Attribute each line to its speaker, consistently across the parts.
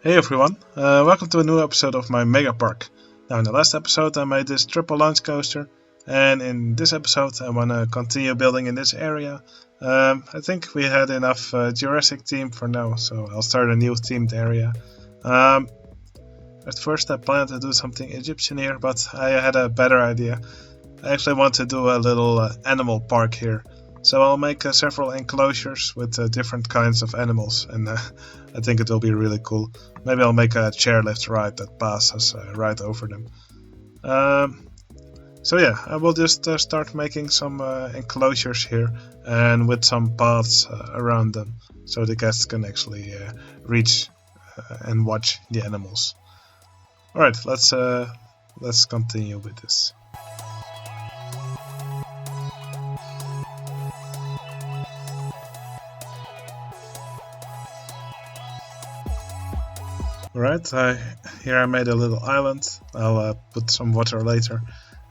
Speaker 1: Hey everyone, welcome to a new episode of my Megapark. Now in the last episode I made this triple launch coaster, and in this episode I want to continue building in this area. I think we had enough Jurassic theme for now, so I'll start a new themed area. At first I planned to do something Egyptian here, but I had a better idea. I actually want to do a little animal park here. So I'll make several enclosures with different kinds of animals, and I think it will be really cool. Maybe I'll make a chairlift ride that passes right over them. So yeah, I will just start making some enclosures here, and with some paths around them, so the guests can actually reach and watch the animals. Alright, let's continue with this. Alright, here I made a little island. I'll put some water later.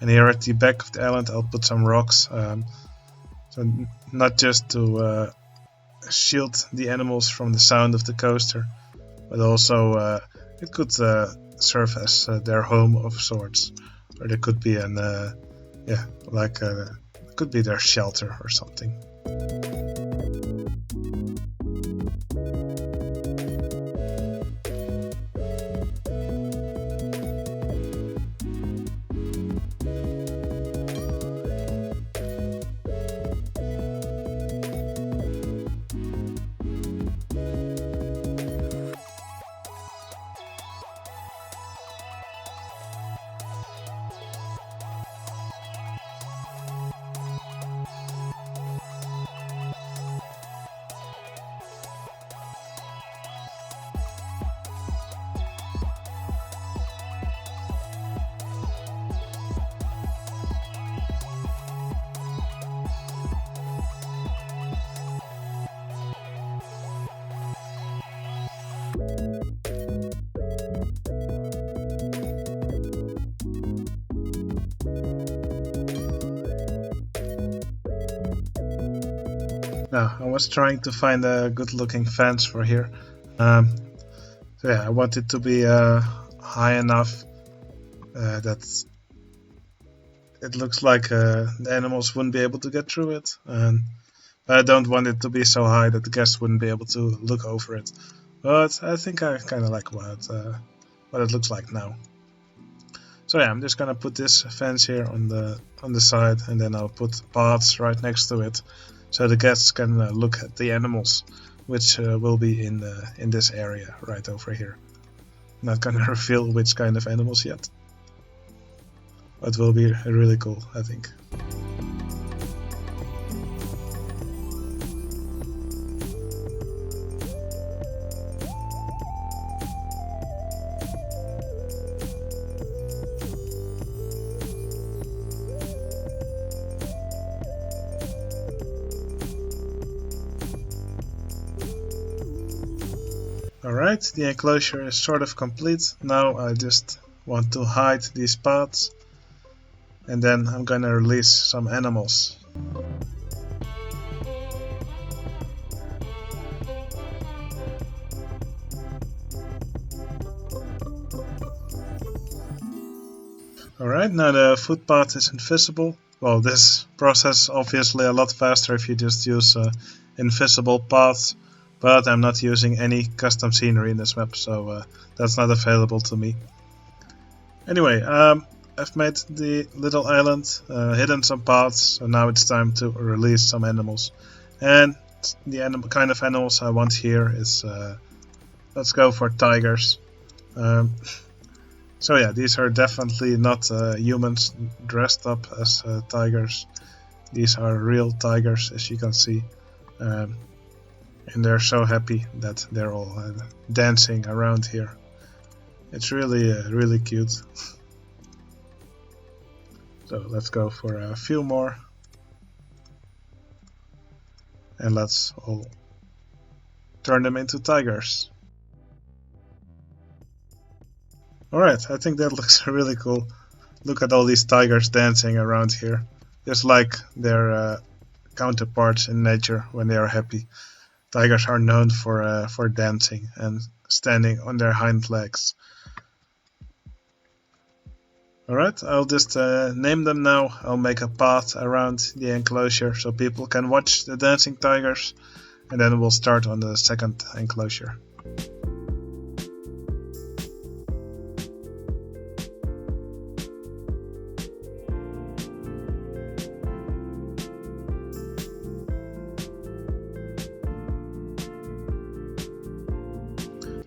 Speaker 1: And here at the back of the island I'll put some rocks. So not just to shield the animals from the sound of the coaster, but also it could serve as their home of sorts. Or there could be could be their shelter or something. Now, I was trying to find a good looking fence for here. So yeah, I want it to be high enough that it looks like the animals wouldn't be able to get through it. But I don't want it to be so high that the guests wouldn't be able to look over it. But I think I kind of like what it looks like now. So yeah, I'm just gonna put this fence here on the side, and then I'll put paths right next to it, so the guests can look at the animals, which will be in this area right over here. Not gonna reveal which kind of animals yet, but will be really cool, I think. Alright, the enclosure is sort of complete. Now I just want to hide these paths, and then I'm gonna release some animals. Alright, now the footpath is invisible. Well, this process is obviously a lot faster if you just use invisible paths, but I'm not using any custom scenery in this map, so that's not available to me. Anyway, I've made the little island, hidden some paths, so now it's time to release some animals. And the kind of animals I want here is, let's go for tigers. So yeah, these are definitely not humans dressed up as tigers. These are real tigers, as you can see. And they're so happy that they're all dancing around here. It's really cute. So let's go for a few more, and let's all turn them into tigers. Alright, I think that looks really cool. Look at all these tigers dancing around here, just like their counterparts in nature when they are happy. tigers are known for dancing and standing on their hind legs. Alright, I'll just name them now. I'll make a path around the enclosure so people can watch the dancing tigers, and then we'll start on the second enclosure.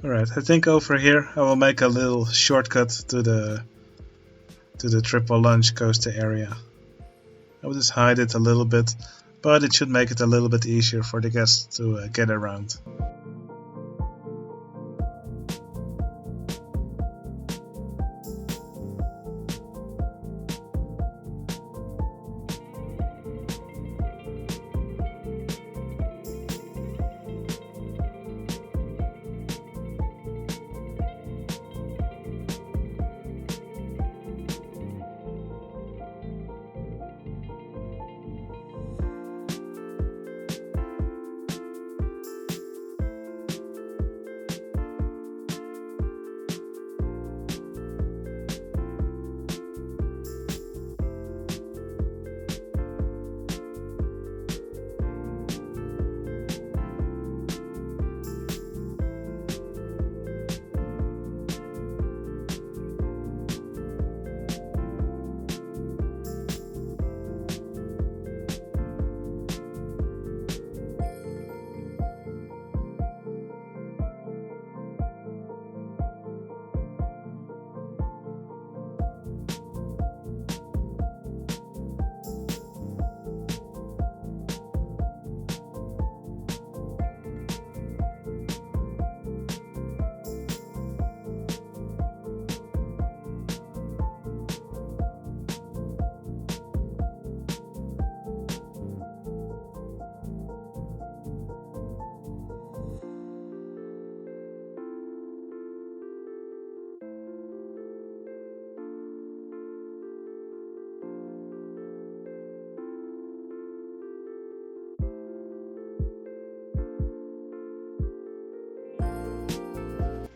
Speaker 1: Alright, I think over here I will make a little shortcut to the triple lunge coaster area. I will just hide it a little bit, but it should make it a little bit easier for the guests to get around.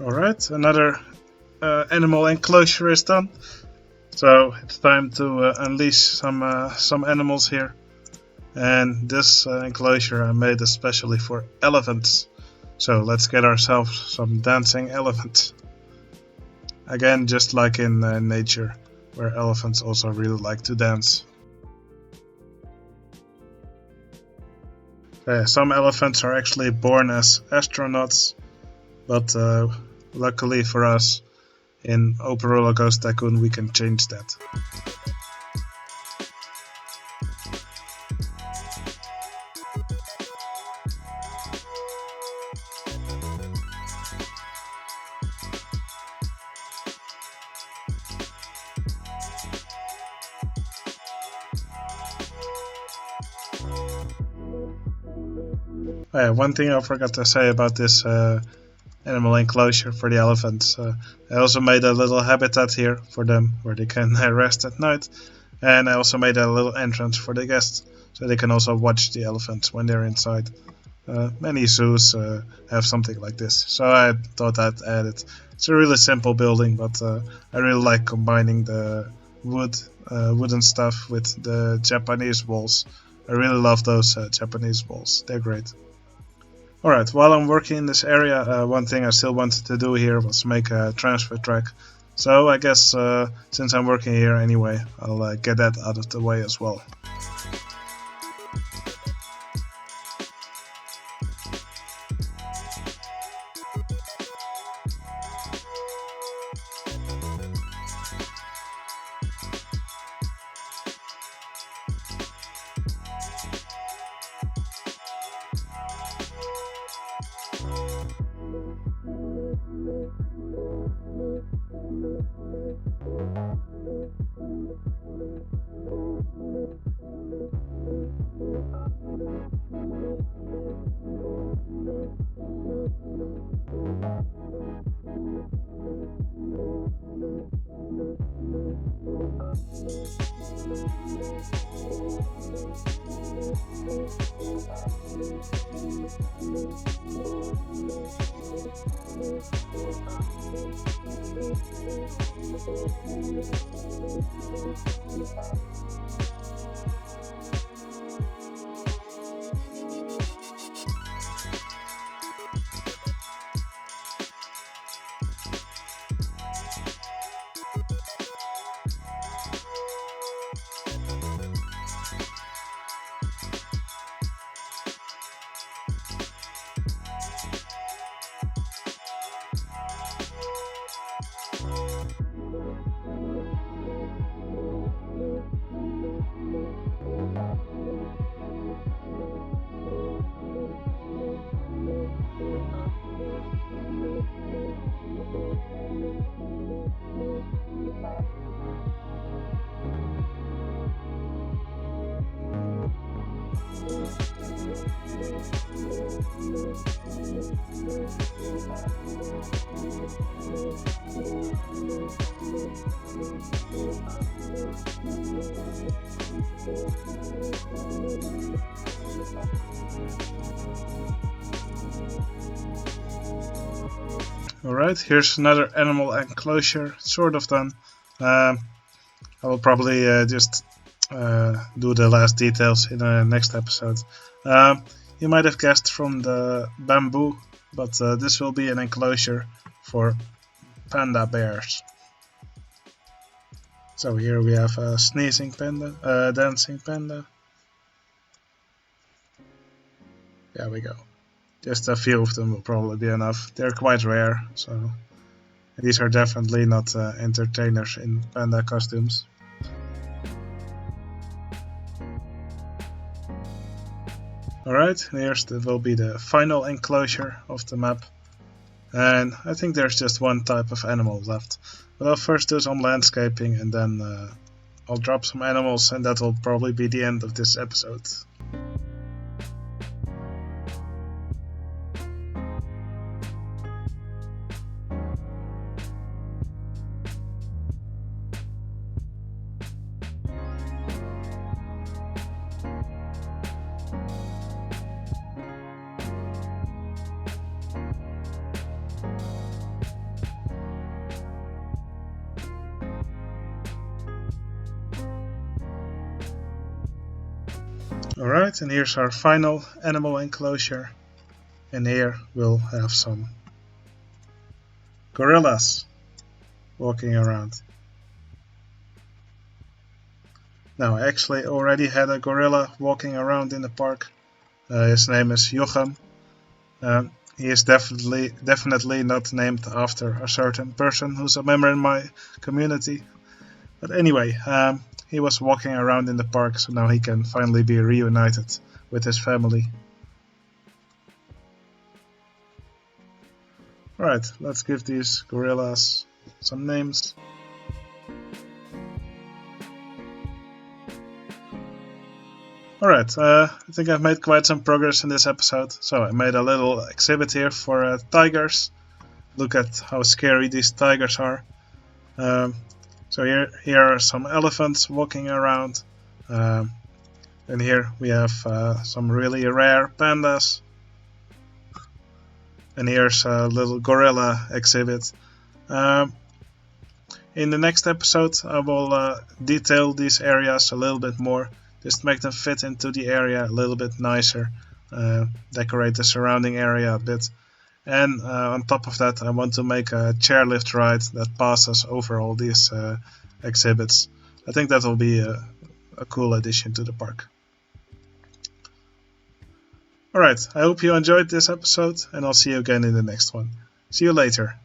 Speaker 1: Alright, another animal enclosure is done. So it's time to unleash some animals here. And this enclosure I made especially for elephants. So let's get ourselves some dancing elephants. Again, just like in nature, where elephants also really like to dance. Some elephants are actually born as astronauts, but luckily for us, in Open Roller Coaster Tycoon we can change that. One thing I forgot to say about this animal enclosure for the elephants. I also made a little habitat here for them where they can rest at night, and I also made a little entrance for the guests so they can also watch the elephants when they're inside. Many zoos have something like this, so I thought I'd add it. It's a really simple building, but I really like combining the wooden stuff with the Japanese walls. I really love those Japanese walls, they're great. Alright, while I'm working in this area, one thing I still wanted to do here was make a transfer track. So I guess since I'm working here anyway, I'll get that out of the way as well. Alright, here's another animal enclosure, sort of done. I will probably just do the last details in the next episode. You might have guessed from the bamboo, but this will be an enclosure for panda bears. So here we have a sneezing panda, dancing panda. There we go. Just a few of them will probably be enough. They're quite rare, so these are definitely not entertainers in panda costumes. Alright, will be the final enclosure of the map. And I think there's just one type of animal left. But I'll first do some landscaping and then I'll drop some animals, and that will probably be the end of this episode. Alright, and here's our final animal enclosure, and here we'll have some gorillas walking around. Now, I actually already had a gorilla walking around in the park. His name is Jochem. He is definitely not named after a certain person who's a member in my community. But anyway, he was walking around in the park, so now he can finally be reunited with his family. Alright, let's give these gorillas some names. Alright, I think I've made quite some progress in this episode. So I made a little exhibit here for tigers. Look at how scary these tigers are. So here are some elephants walking around, and here we have some really rare pandas, and here's a little gorilla exhibit. In the next episode I will detail these areas a little bit more, just make them fit into the area a little bit nicer, decorate the surrounding area a bit. And on top of that, I want to make a chairlift ride that passes over all these exhibits. I think that will be a cool addition to the park. Alright, I hope you enjoyed this episode, and I'll see you again in the next one. See you later.